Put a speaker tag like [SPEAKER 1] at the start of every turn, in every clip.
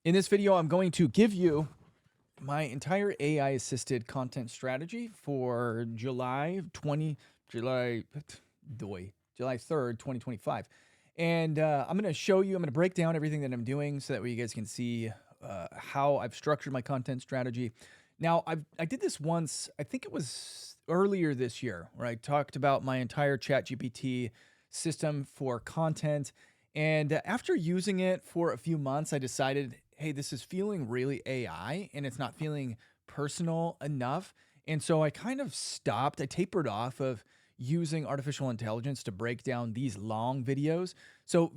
[SPEAKER 1] In this video, I'm going to give you my entire AI assisted content strategy for July July 3rd, 2025. And I'm going to show you, I'm going to break down everything that I'm doing so that way you guys can see how I've structured my content strategy. Now, I did this once, I think it was earlier this year, where I talked about my entire ChatGPT system for content. And after using it for a few months, I decided, hey, this is feeling really AI and it's not feeling personal enough. And so I kind of stopped, I tapered off of using artificial intelligence to break down these long videos. So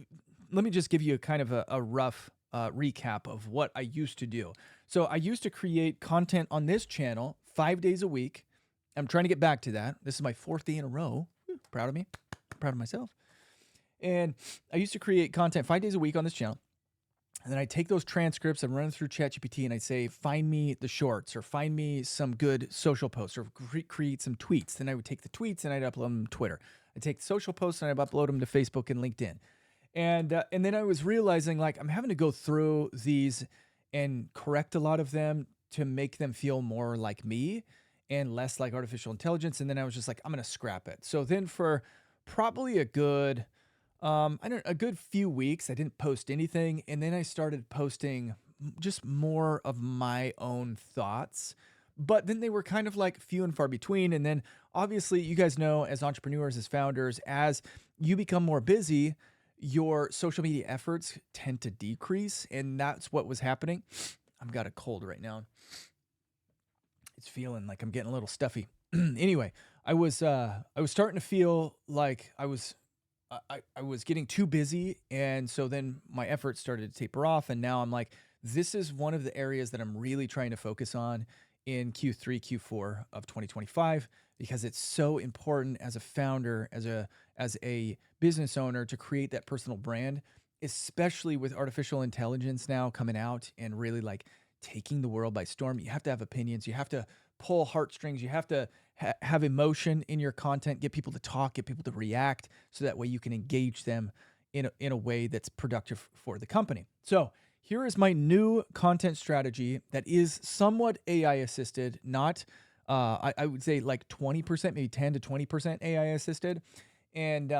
[SPEAKER 1] let me just give you a kind of a rough recap of what I used to do. So I used to create content on this channel 5 days a week. I'm trying to get back to that. This is my fourth day in a row. Proud of me, proud of myself. And I used to create content 5 days a week on this channel. And then I take those transcripts and run them through ChatGPT and I say, find me the shorts or find me some good social posts or create some tweets. Then I would take the tweets and I'd upload them to Twitter. I'd take the social posts and I'd upload them to Facebook and LinkedIn. And then I was realizing like I'm having to go through these and correct a lot of them to make them feel more like me and less like artificial intelligence. And then I was just like, I'm going to scrap it. So then for probably a good a good few weeks, I didn't post anything. And then I started posting just more of my own thoughts. But then they were kind of like few and far between. And then obviously, you guys know as entrepreneurs, as founders, as you become more busy, your social media efforts tend to decrease. And that's what was happening. I've got a cold right now. It's feeling like I'm getting a little stuffy. Anyway, I was starting to feel like I was getting too busy. And so then my efforts started to taper off. And now I'm like, this is one of the areas that I'm really trying to focus on in Q3, Q4 of 2025, because it's so important as a founder, as a business owner to create that personal brand, especially with artificial intelligence now coming out and really like taking the world by storm. You have to have opinions. You have to pull heartstrings. You have to have emotion in your content, get people to talk, get people to react, so that way you can engage them in a way that's productive for the company. So here is my new content strategy that is somewhat AI assisted, not, I would say like 20%, maybe 10 to 20% AI assisted. And,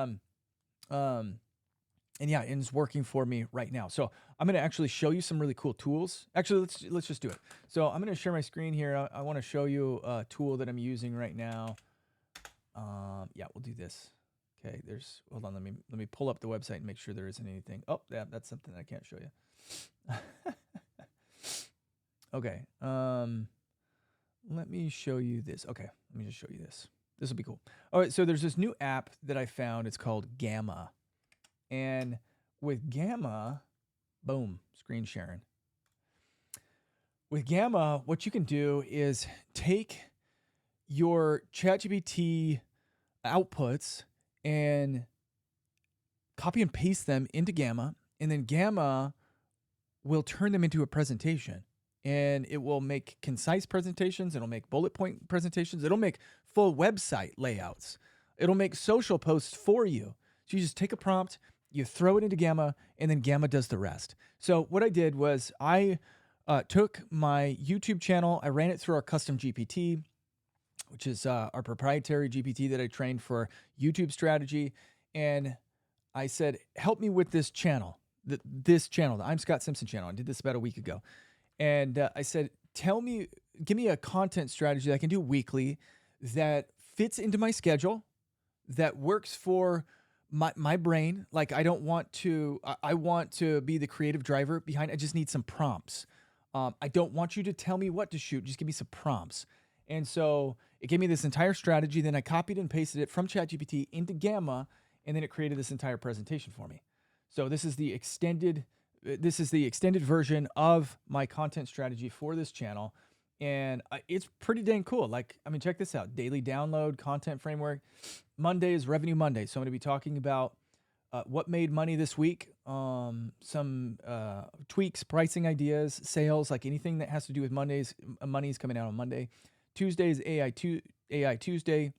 [SPEAKER 1] and yeah, and it's working for me right now. So I'm going to actually show you some really cool tools. Actually, let's just do it. So I'm going to share my screen here. I want to show you a tool that I'm using right now. Yeah, we'll do this. Okay, hold on. Let me pull up the website and make sure there isn't anything. Oh, yeah, that's something I can't show you. Okay. Let me show you this. Okay, let me just show you this. This will be cool. All right, so there's this new app that I found. It's called Gamma. And with Gamma, boom, screen sharing. With Gamma, what you can do is take your ChatGPT outputs and copy and paste them into Gamma, and then Gamma will turn them into a presentation. And it will make concise presentations, it'll make bullet point presentations, it'll make full website layouts, it'll make social posts for you. So you just take a prompt, you throw it into Gamma, and then Gamma does the rest. So what I did was I took my YouTube channel, I ran it through our custom GPT, which is our proprietary GPT that I trained for YouTube strategy. And I said, help me with this channel, the I'm Scott Simpson channel. I did this about a week ago. And I said, give me a content strategy that I can do weekly that fits into my schedule, that works for my brain. Like I want to be the creative driver behind. I just need some prompts. I don't want you to tell me what to shoot. Just give me some prompts. And so it gave me this entire strategy. Then I copied and pasted it from ChatGPT into Gamma, and then it created this entire presentation for me. So this is the extended version of my content strategy for this channel. And it's pretty dang cool. Like, I mean, check this out. Daily download, content framework. Monday is Revenue Monday. So I'm going to be talking about what made money this week, some tweaks, pricing ideas, sales, like anything that has to do with Mondays. Money's coming out on Monday. Tuesday is AI Tuesday.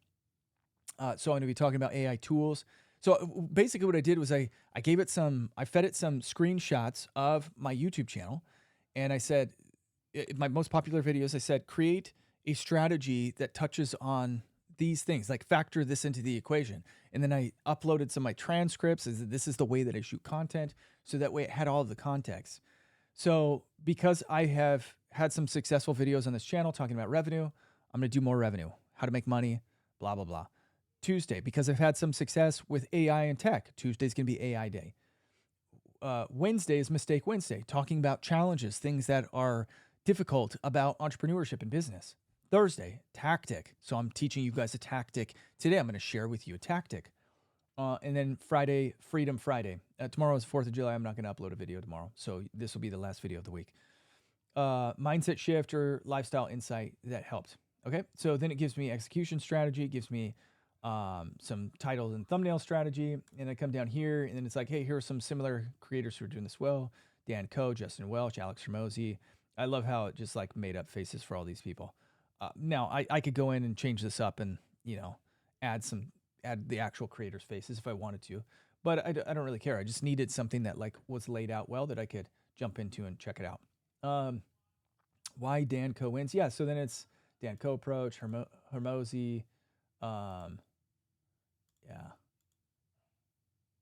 [SPEAKER 1] So I'm going to be talking about AI tools. So basically what I did was I fed it some screenshots of my YouTube channel, And I said, my most popular videos, I said, create a strategy that touches on these things, like factor this into the equation. And then I uploaded some of my transcripts. This is the way that I shoot content. So that way it had all of the context. So because I have had some successful videos on this channel talking about revenue, I'm going to do more revenue, how to make money, blah, blah, blah. Tuesday, because I've had some success with AI and tech, Tuesday's going to be AI day. Wednesday is Mistake Wednesday, talking about challenges, things that are difficult about entrepreneurship and business. Thursday, tactic. So I'm teaching you guys a tactic. Today, I'm going to share with you a tactic. And then Friday, Freedom Friday. Tomorrow is 4th of July. I'm not going to upload a video tomorrow. So this will be the last video of the week. Mindset shift or lifestyle insight that helped. Okay. So then it gives me execution strategy. It gives me some title and thumbnail strategy. And I come down here and then it's like, hey, here are some similar creators who are doing this well. Dan Coe, Justin Welch, Alex Hormozy. I love how it just like made up faces for all these people. Now I could go in and change this up and, add the actual creators' faces if I wanted to, but I don't really care. I just needed something that like was laid out well that I could jump into and check it out. Why Dan Coe wins? Yeah. So then it's Dan Coe approach, Hormozy. Yeah,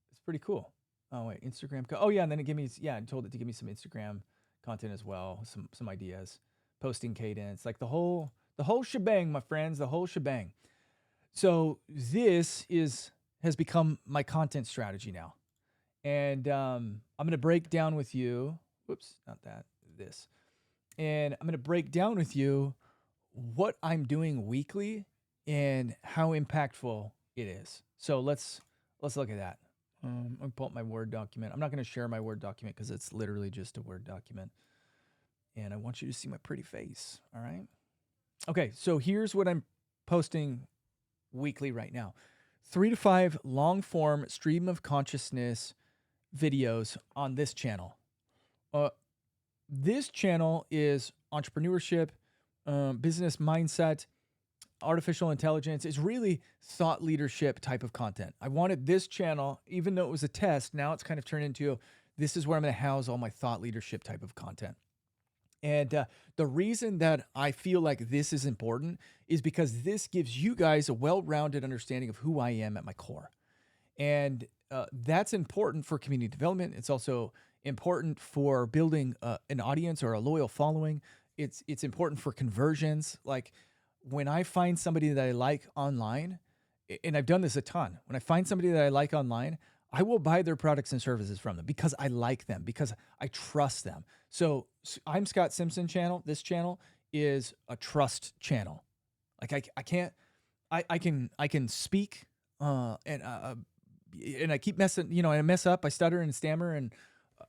[SPEAKER 1] it's pretty cool. Oh wait, Instagram. Oh yeah. And then I told it to give me some Instagram content as well. Some ideas, posting cadence, like the whole shebang, my friends, the whole shebang. So this has become my content strategy now. And I'm going to break down with you, this. And I'm going to break down with you what I'm doing weekly and how impactful it is. So let's look at that. I'm going to pull up my Word document. I'm not going to share my Word document because it's literally just a Word document. And I want you to see my pretty face, all right? Okay, so here's what I'm posting weekly right now. 3 to 5 long form stream of consciousness videos on this channel. This channel is entrepreneurship, business mindset, artificial intelligence. It's really thought leadership type of content. I wanted this channel, even though it was a test, now it's kind of turned into, this is where I'm going to house all my thought leadership type of content. And the reason that I feel like this is important is because this gives you guys a well-rounded understanding of who I am at my core. And that's important for community development. It's also important for building an audience or a loyal following. It's important for conversions. Like when I find somebody that I like online, and I've done this a ton, when I find somebody that I like online, I will buy their products and services from them because I like them, because I trust them. So I'm Scott Simpson channel. This channel is a trust channel. Like I can speak and I keep messing, I mess up, I stutter and stammer and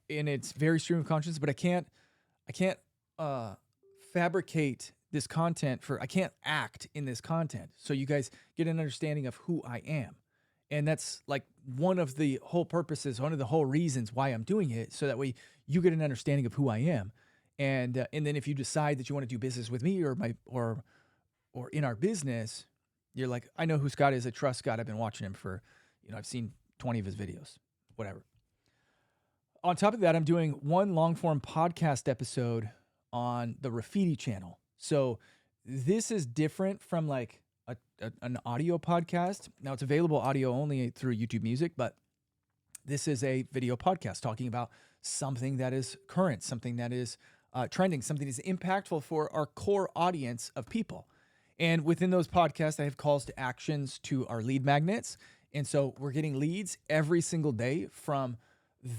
[SPEAKER 1] it's very stream of consciousness, but I can't fabricate this content I can't act in this content. So you guys get an understanding of who I am. And that's like one of the whole purposes, one of the whole reasons why I'm doing it. So that way you get an understanding of who I am. And then if you decide that you want to do business with me or in our business, you're like, I know who Scott is. I trust Scott. I've been watching him for, I've seen 20 of his videos, whatever. On top of that, I'm doing one long form podcast episode on the Rafidi channel. So this is different from like an audio podcast. Now it's available audio only through YouTube Music, but this is a video podcast talking about something that is current, something that is trending, something that is impactful for our core audience of people. And within those podcasts, I have calls to actions to our lead magnets. And so we're getting leads every single day from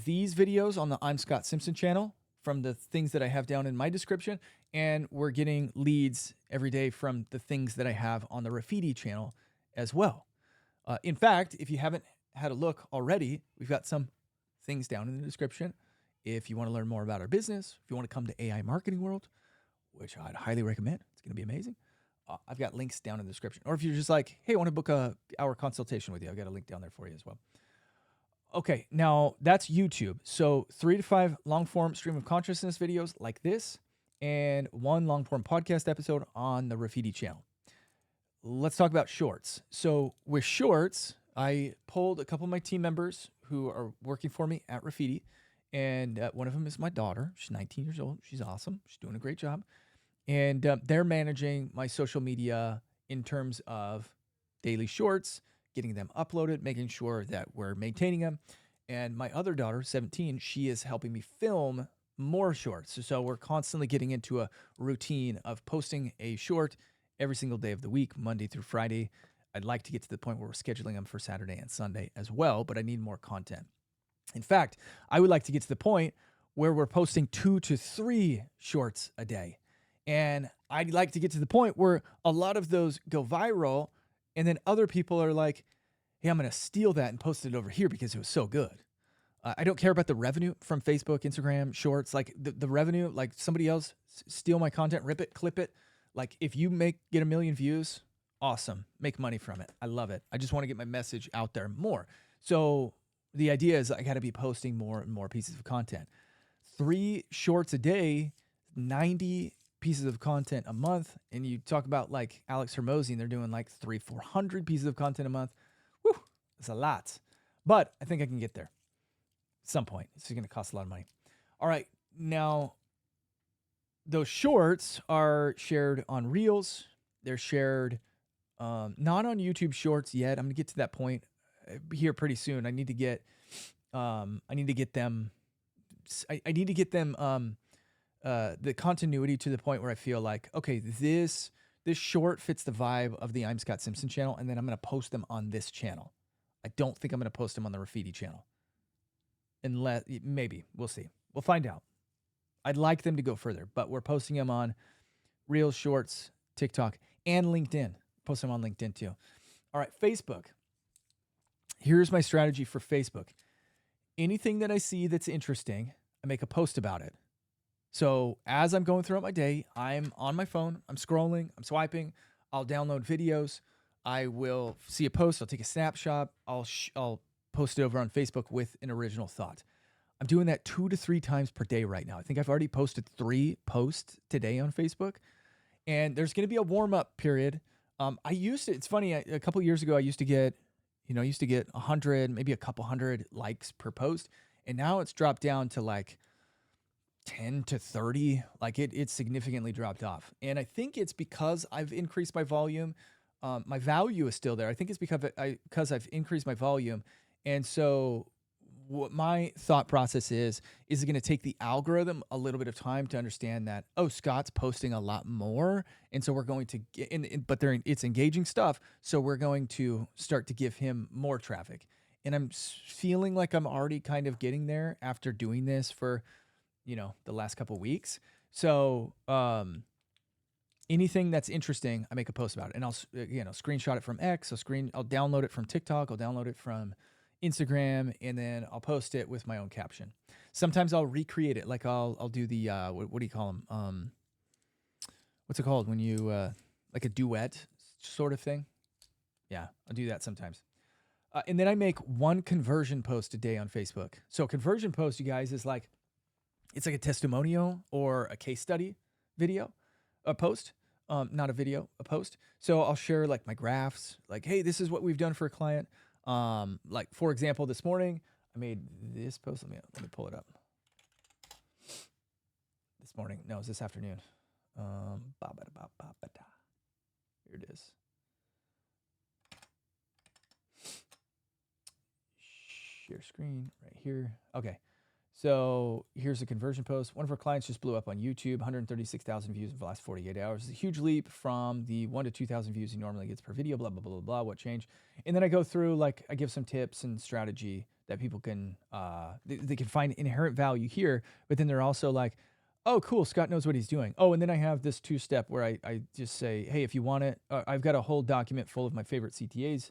[SPEAKER 1] these videos on the I'm Scott Simpson channel, from the things that I have down in my description. And we're getting leads every day from the things that I have on the Rafidi channel as well. In fact, if you haven't had a look already, we've got some things down in the description. If you want to learn more about our business, if you want to come to AI Marketing World, which I'd highly recommend, it's going to be amazing. I've got links down in the description. Or if you're just like, hey, I want to book a hour consultation with you, I've got a link down there for you as well. Okay, now that's YouTube. So 3 to 5 long form stream of consciousness videos like this, and one long form podcast episode on the Rafidi channel. Let's talk about shorts. So with shorts, I pulled a couple of my team members who are working for me at Rafidi, And one of them is my daughter. She's 19 years old. She's awesome. She's doing a great job. And they're managing my social media in terms of daily shorts, getting them uploaded, making sure that we're maintaining them. And my other daughter, 17, she is helping me film more shorts. So we're constantly getting into a routine of posting a short every single day of the week, Monday through Friday. I'd like to get to the point where we're scheduling them for Saturday and Sunday as well, but I need more content. In fact, I would like to get to the point where we're posting 2 to 3 shorts a day. And I'd like to get to the point where a lot of those go viral, and then other people are like, hey, I'm going to steal that and post it over here because it was so good. I don't care about the revenue from Facebook, Instagram, Shorts. Like the revenue, like somebody else steal my content, rip it, clip it. Like if you get a million views, awesome. Make money from it. I love it. I just want to get my message out there more. So the idea is I got to be posting more and more pieces of content. 3 shorts a day, 90 pieces of content a month. And you talk about like Alex Hermosi, and they're doing like 400 pieces of content a month. Whew, that's a lot. But I think I can get there at some point. It's going to cost a lot of money. All right. Now, those shorts are shared on Reels. They're shared not on YouTube Shorts yet. I'm going to get to that point here pretty soon. I need to get them. I need to get them the continuity to the point where I feel like, okay, this short fits the vibe of the I'm Scott Simpson channel, and then I'm going to post them on this channel. I don't think I'm going to post them on the Rafidi channel. Unless, maybe, we'll see. We'll find out. I'd like them to go further, but we're posting them on Reels, Shorts, TikTok, and LinkedIn. Post them on LinkedIn too. All right, Facebook. Here's my strategy for Facebook. Anything that I see that's interesting, I make a post about it. So as I'm going throughout my day, I'm on my phone, I'm scrolling, I'm swiping, I'll download videos, I will see a post, I'll take a snapshot, I'll post it over on Facebook with an original thought. I'm doing that 2 to 3 times per day right now. I think I've already posted 3 posts today on Facebook, and there's going to be a warm-up period. It's funny, a couple years ago, I used to get 100, maybe a couple hundred likes per post, and now it's dropped down to like 10 to 30. Like it's significantly dropped off. And I think it's because I've increased my volume. My value is still there. I think it's because I've increased my volume. And so what my thought process is it going to take the algorithm a little bit of time to understand that, oh, Scott's posting a lot more. And so we're going to get it's engaging stuff. So we're going to start to give him more traffic. And I'm feeling like I'm already kind of getting there after doing this for, the last couple of weeks. So, anything that's interesting, I make a post about it, and I'll, screenshot it from X. I'll download it from TikTok. I'll download it from Instagram, and then I'll post it with my own caption. Sometimes I'll recreate it. Like I'll do the, what do you call them? What's it called when you, like a duet sort of thing? Yeah, I'll do that sometimes. And then I make 1 conversion post a day on Facebook. So a conversion post, you guys, is like, it's like a testimonial or a case study video, a post, not a video, a post. So I'll share like my graphs, like, hey, this is what we've done for a client. Like for example, this morning I made this post. Let me pull it up. This morning, no, it was this afternoon. Here it is. Share screen right here. Okay. So here's a conversion post. One of our clients just blew up on YouTube, 136,000 views in the last 48 hours. It's a huge leap from the 1 to 2,000 views he normally gets per video, blah, blah, blah, blah, blah. What changed? And then I go through, like, I give some tips and strategy that people can, they can find inherent value here. But then they're also like, oh, cool, Scott knows what he's doing. Oh, and then I have this 2-step where I just say, hey, if you want it, I've got a whole document full of my favorite CTAs.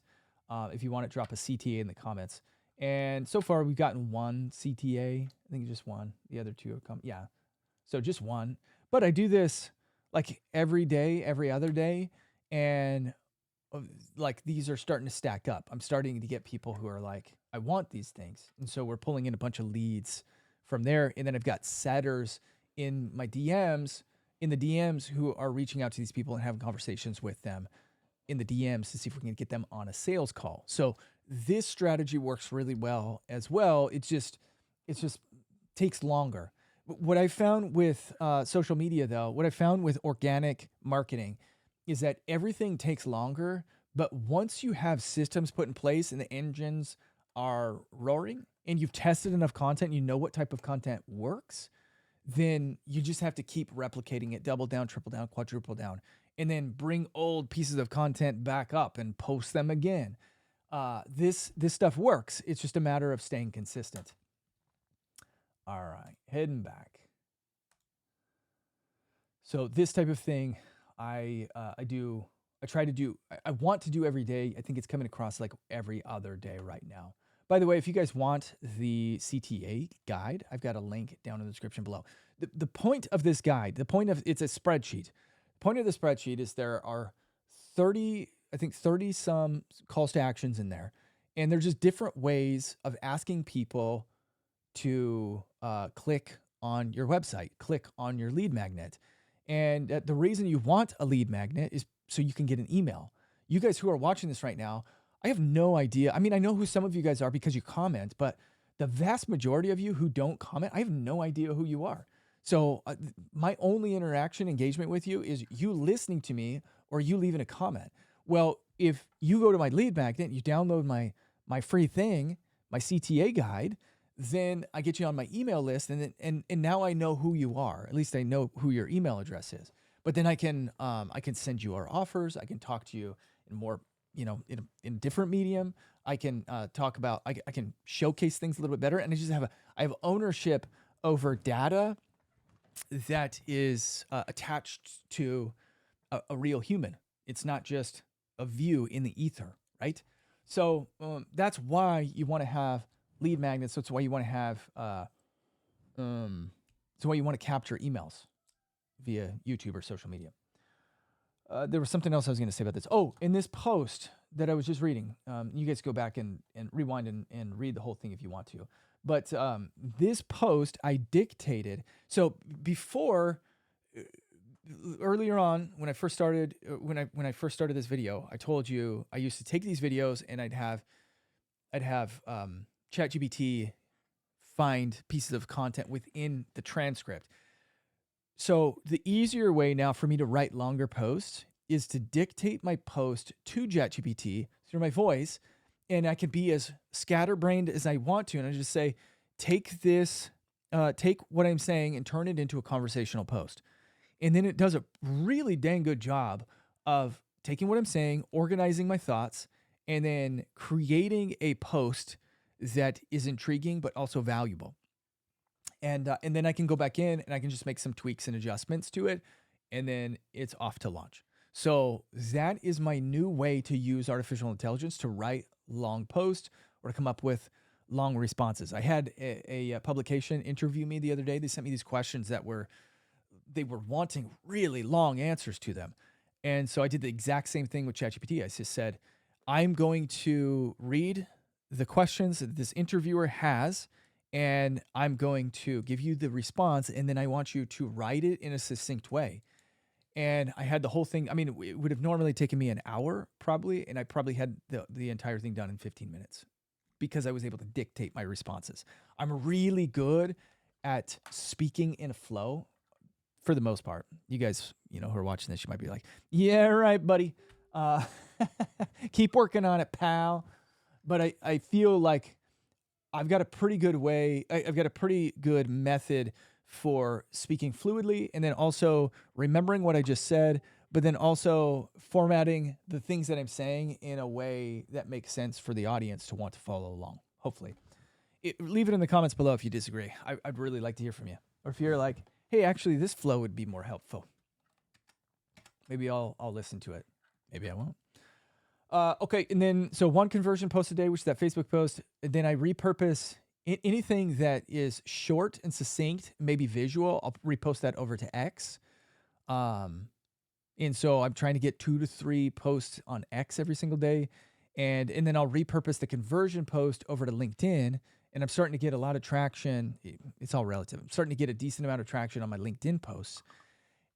[SPEAKER 1] If you want it, drop a CTA in the comments. And so far, we've gotten 1 CTA. I think just 1. The other 2 have come. Yeah. So just 1. But I do this like every day, every other day. And like these are starting to stack up. I'm starting to get people who are like, I want these things. And so we're pulling in a bunch of leads from there. And then I've got setters in my DMs, who are reaching out to these people and having conversations with them in the DMs to see if we can get them on a sales call. So this strategy works really well as well. It's just takes longer. What I found with social media, though, what I found with organic marketing is that everything takes longer. But once you have systems put in place and the engines are roaring and you've tested enough content, you know what type of content works, then you just have to keep replicating it, double down, triple down, quadruple down, and then bring old pieces of content back up and post them again. This stuff works. It's just a matter of staying consistent. All right, heading back. So this type of thing, I do. I try to do. I want to do every day. I think it's coming across like every other day right now. By the way, if you guys want the CTA guide, I've got a link down in the description below. The point of this guide, the point of it's a spreadsheet. The point of the spreadsheet is there are 30, I think 30 some calls to actions in there, and they're just different ways of asking people to click on your website, click on your lead magnet. And the reason you want a lead magnet is so you can get an email. You guys who are watching this right now, I have no idea. I mean, I know who some of you guys are because you comment, but the vast majority of you who don't comment, I have no idea who you are. So my only interaction engagement with you is you listening to me or you leaving a comment. Well, if you go to my lead magnet, you download my free thing, my CTA guide, then I get you on my email list, and then and now I know who you are. At least I know who your email address is. But then I can send you our offers. I can talk to you in more, in different medium. I can talk about. I can showcase things a little bit better, and I have ownership over data that is attached to a real human. It's not just a view in the ether, right? So that's why you want to have lead magnets. So it's why you want to have, it's why you want to capture emails via YouTube or social media. There was something else I was going to say about this. Oh, in this post that I was just reading, you guys go back and rewind and read the whole thing if you want to. But this post I dictated. So before, earlier on, when I first started, when I first started this video, I told you I used to take these videos and I'd have ChatGPT find pieces of content within the transcript. So the easier way now for me to write longer posts is to dictate my post to ChatGPT through my voice, and I can be as scatterbrained as I want to, and I just say, take this, take what I'm saying and turn it into a conversational post. And then it does a really dang good job of taking what I'm saying, organizing my thoughts, and then creating a post that is intriguing but also valuable. And then I can go back in and I can just make some tweaks and adjustments to it, and then it's off to launch. So that is my new way to use artificial intelligence to write long posts or to come up with long responses. I had a publication interview me the other day. They sent me these questions that they were wanting really long answers to them. And so I did the exact same thing with ChatGPT. I just said, I'm going to read the questions that this interviewer has, and I'm going to give you the response, and then I want you to write it in a succinct way. And I had the whole thing. I mean, it would have normally taken me an hour probably, and I probably had the entire thing done in 15 minutes because I was able to dictate my responses. I'm really good at speaking in a flow for the most part. You guys, who are watching this, you might be like, yeah, right, buddy. Keep working on it, pal. But I feel like I've got a pretty good way. I've got a pretty good method for speaking fluidly, and then also remembering what I just said, but then also formatting the things that I'm saying in a way that makes sense for the audience to want to follow along. Hopefully, leave it in the comments below if you disagree. I'd really like to hear from you, or if you're like, hey, actually, this flow would be more helpful. Maybe I'll listen to it. Maybe I won't. Okay, and then so one conversion post a day, which is that Facebook post. And then I repurpose anything that is short and succinct, maybe visual. I'll repost that over to X. And so I'm trying to get 2 to 3 posts on X every single day, and then I'll repurpose the conversion post over to LinkedIn. And I'm starting to get a lot of traction. It's all relative. I'm starting to get a decent amount of traction on my LinkedIn posts,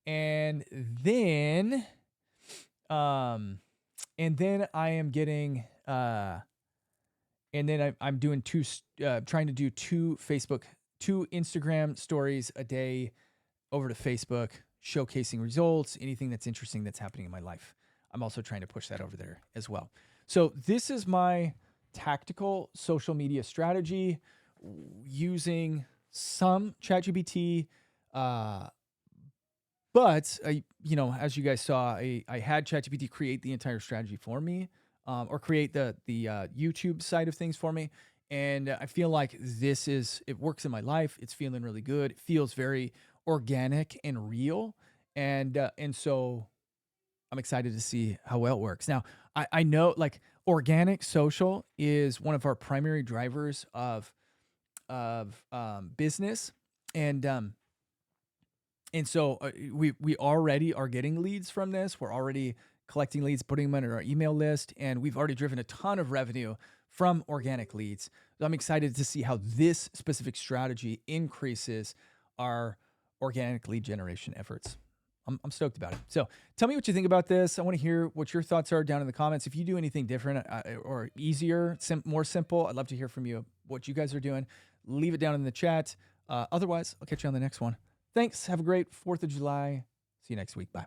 [SPEAKER 1] and then I am getting, and then I'm doing trying to do two 2 Instagram stories a day over to Facebook, showcasing results, anything that's interesting that's happening in my life. I'm also trying to push that over there as well. So this is my tactical social media strategy using some ChatGPT, uh, but as you guys saw, I had ChatGPT create the entire strategy for me, or create the YouTube side of things for me, and I feel like it works in my life. It's feeling really good. It feels very organic and real, and so I'm excited to see how well it works. Now, I know like organic social is one of our primary drivers of business, and so we already are getting leads from this. We're already collecting leads, putting them on our email list, and we've already driven a ton of revenue from organic leads. So I'm excited to see how this specific strategy increases our organic lead generation efforts. I'm stoked about it. So tell me what you think about this. I want to hear what your thoughts are down in the comments. If you do anything different or easier, more simple, I'd love to hear from you what you guys are doing. Leave it down in the chat. Otherwise, I'll catch you on the next one. Thanks. Have a great 4th of July. See you next week. Bye.